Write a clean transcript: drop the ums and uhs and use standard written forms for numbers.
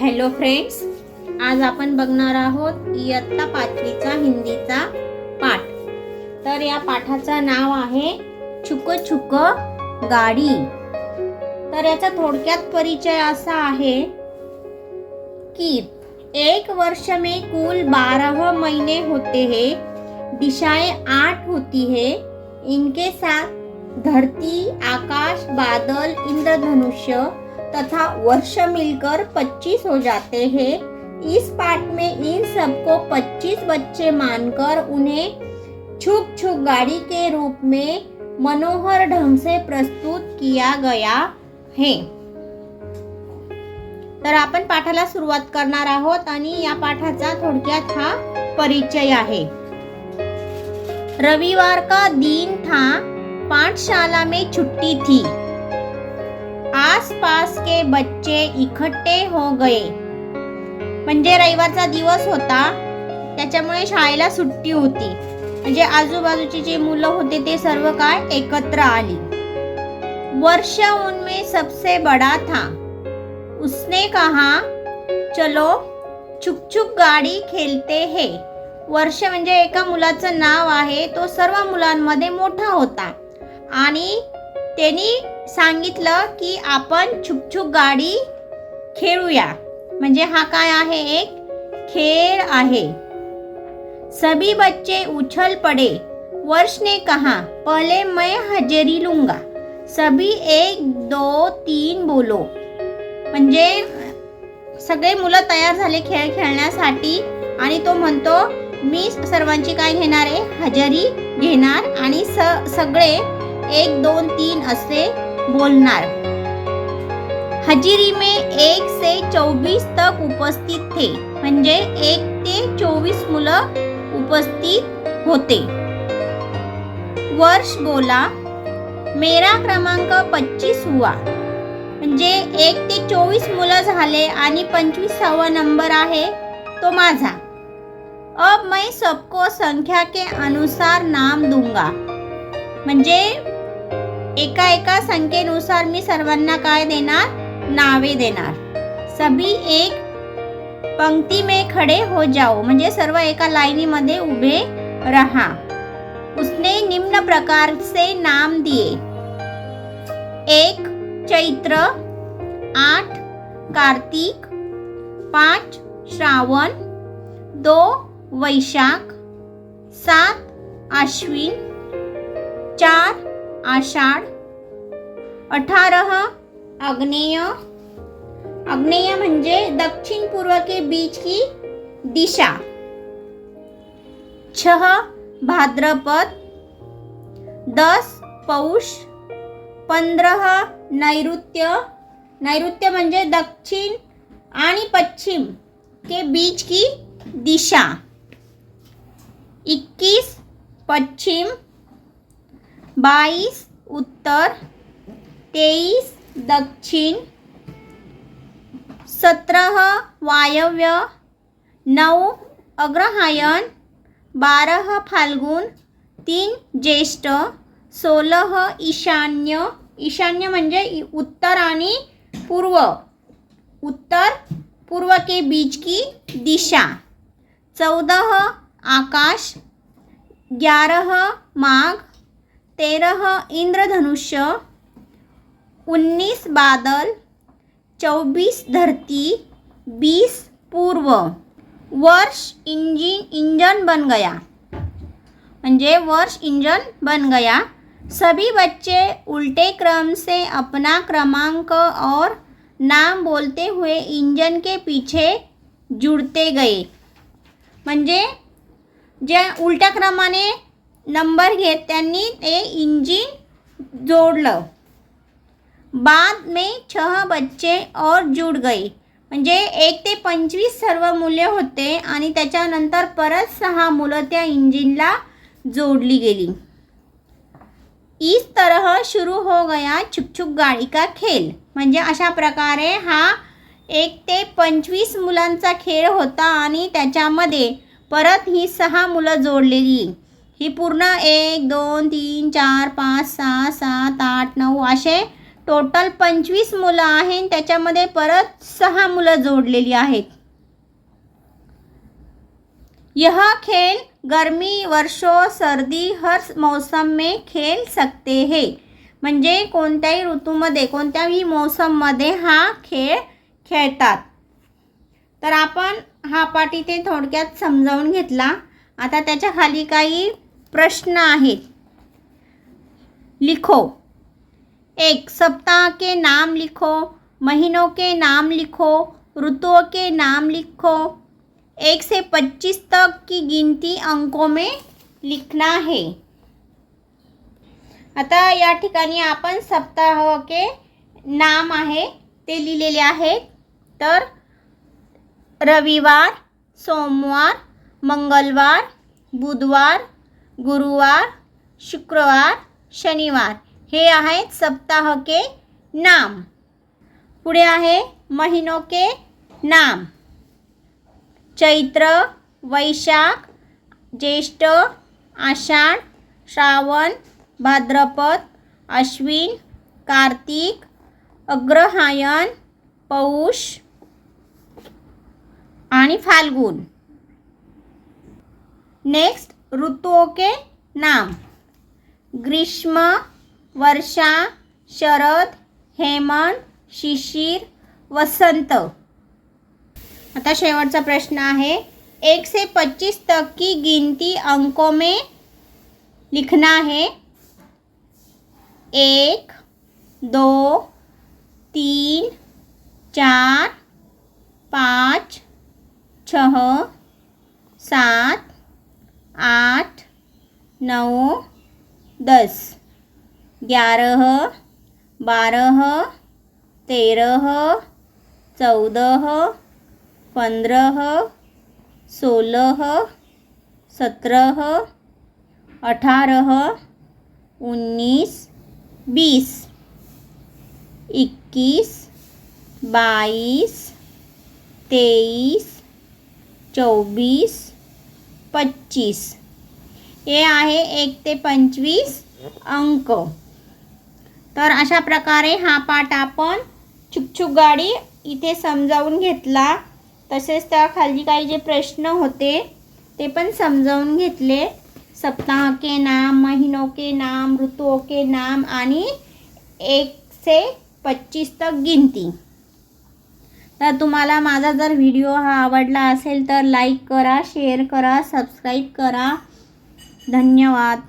Hello friends, आज आपण बघणार आहोत इयत्ता 5वीचा हिंदीचा पाठ। तर या पाठाचं नाव आहे छुक छुक गाडी। तर याचा थोडक्यात परिचय असा आहे कि एक वर्ष में कुल 12 महीने होते हैं, दिशाएं 8 होती है। इनके साथ धरती, आकाश, बादल, इंद्रधनुष्य तथा वर्ष मिलकर 25 हो जाते हैं। इस पाठ में इन सबको 25 बच्चे मानकर उन्हें छुक छुक गाड़ी के रूप में मनोहर ढंग से प्रस्तुत किया गया है। तर आपण पाठाला सुरुवात करणार आहोत आणि या पाठाचा थोडक्यात हा परिचय आहे। रविवार का दिन था, पाठशाला में छुट्टी थी। आसपास के बच्चे इकट्ठे हो गए। म्हणजे रविवारचा दिवस होता, त्याच्यामुळे शाळेला सुट्टी होती। म्हणजे आजूबाजूची जे मुलं होते ते सर्व काय एकत्र आली। वर्ष उनमें सबसे बड़ा था। उसने कहा, चलो छुक छुक गाड़ी खेलते हैं। वर्ष म्हणजे एका मुलाचं नाव आहे, तो सर्व मुलांमध्ये मोठा होता आणि त्यांनी सांगितलं की आपण छुक छुक गाडी खेळूया। म्हणजे हा काय आहे, एक खेळ आहे। सभी बच्चे उछल पड़े। वर्ष ने कहा, पहले मैं हाजिरी लूंगा। सभी 1 2 3 बोलो। म्हणजे सगळे मुलं तयार झाले खेळ खेळण्यासाठी आणि तो म्हणतो मी सर्वांची काय घेणार आहे, हजेरी घेणार आणि सगळे 1 2 3 असे बोलणार। हजेरी में 1 से 24 तक उपस्थित थे। म्हणजे 1 ते 24 मुलं उपस्थित होते। वर्ष बोला, मेरा क्रमांक 25 हुआ। म्हणजे 1 ते 24 मुलं झाले आणि 25वा नंबर आहे तो माझा। अब मैं सबको संख्या के अनुसार नाम दूंगा। म्हणजे एका एका संख्येनुसार मी सर्वांना काय देणार, नावे देणार। सभी एक पंक्ति में खड़े हो जाओ। म्हणजे सर्व एका लाईनीमध्ये उभे रहा। उसने निम्न प्रकार से नाम दिए। 1 चैत्र, 8 कार्तिक, 5 श्रावण, 2 वैशाख, 7 आश्विन, 4 आषाढ़, 18 आग्नेय। आग्नेय म्हणजे दक्षिण पूर्व के बीच की दिशा। 6 भाद्रपद, 10 पौष, 15 नैऋत्य। नैऋत्य म्हणजे दक्षिण आणि पश्चिम के बीच की दिशा। 21 पश्चिम, 22 उत्तर, 23 दक्षिण, 17 वायव्य, 9 अग्रहायण, 12 फाल्गुन, 3 ज्येष्ठ, 16 ईशान्य। ईशान्य म्हणजे उत्तर आणि पूर्व, उत्तर पूर्व के बीच की दिशा। 14 आकाश, 11 माघ, 13 इंद्रधनुष्य, 19 बादल, 24 धरती, 20 पूर्व। वर्ष इंजन बन गया। म्हणजे वर्ष इंजन बन गया। सभी बच्चे उल्टे क्रम से अपना क्रमांक और नाम बोलते हुए इंजन के पीछे जुड़ते गए। म्हणजे जे उलट्या क्रमाने नंबर घेत त्यांनी ते इंजिन जोडलं। बाद में 6 बच्चे और जुड़ गए। म्हणजे 1 ते 25 सर्व मुले होते आणि त्याच्यानंतर परत 6 मुलं त्या इंजिनला जोडली गेली। इस तरह शुरू हो गया छुक छुक गाड़ी का खेल। म्हणजे अशा प्रकारे हा 1 ते 25 मुलांचा खेळ होता आणि त्याच्यामध्ये परत ही 6 मुलं जोडलेली। ही पूर्ण 1 2 3 4 5 6 7 8 9 असे टोटल 25 मुलं आहेत, त्याच्यामध्ये परत 6 मुलं जोडलेली आहेत. यह खेल गर्मी, वर्षो, सर्दी हर मौसम में खेल सकते हैं. म्हणजे कोणत्याही ऋतूमध्ये, कोणत्याही मौसममध्ये हा खेळ खेळतात. तर आपण हा पाठ इथे थोडक्यात समजावून घेतला. आता त्याच्या खाली काही प्रश्न आहेत. लिखो. 1. सप्ताह के नाम लिखो. महीनों के नाम लिखो. ऋतुओं के नाम लिखो. 1 से 25 तक की गिनती अंकों में लिखना है. आता या ठिकाणी आपण सप्ताह के नाम आहे ते लिहिलेले आहेत. तर रविवार, सोमवार, मंगळवार, बुधवार, गुरुवार, शुक्रवार, शनिवार हे आहेत सप्ताह के नाम. पुढे आहे महीनों के नाम. चैत्र, वैशाख, ज्येष्ठ, आषाढ, श्रावण, भाद्रपद, अश्विन, कार्तिक, अग्रहायण, पौष आणि फाल्गुन. नेक्स्ट ऋतुओं के नाम. ग्रीष्म, वर्षा, शरद, हेमंत, शिशिर, वसंत. आता शेवटचा प्रश्न आहे. 1 से 25 तक की गिनती अंकों में लिखना है. 1, 2, 3, 4, 5, 6, 7, 8, 9, 10, 11, 12, 13, 14, 15, 16, 17, 18, 19, 20, 21, 22, 23, 24, 25 हे आहे 1 ते 25 अंक. तर अशा प्रकारे हा पाठ आपण छुकछुक गाडी इथे समजावून घेतला. तसेच त्या खाली काही जे प्रश्न होते ते पण समजावून घेतले. सप्ताह के नाम, महीनों के नाम, ऋतुओं के नाम आणि 1 से 25 तक गिनती. तर तुम्हाला माझा जर व्हिडिओ हा आवडला असेल तर लाईक करा, शेअर करा, सबस्क्राईब करा. धन्यवाद.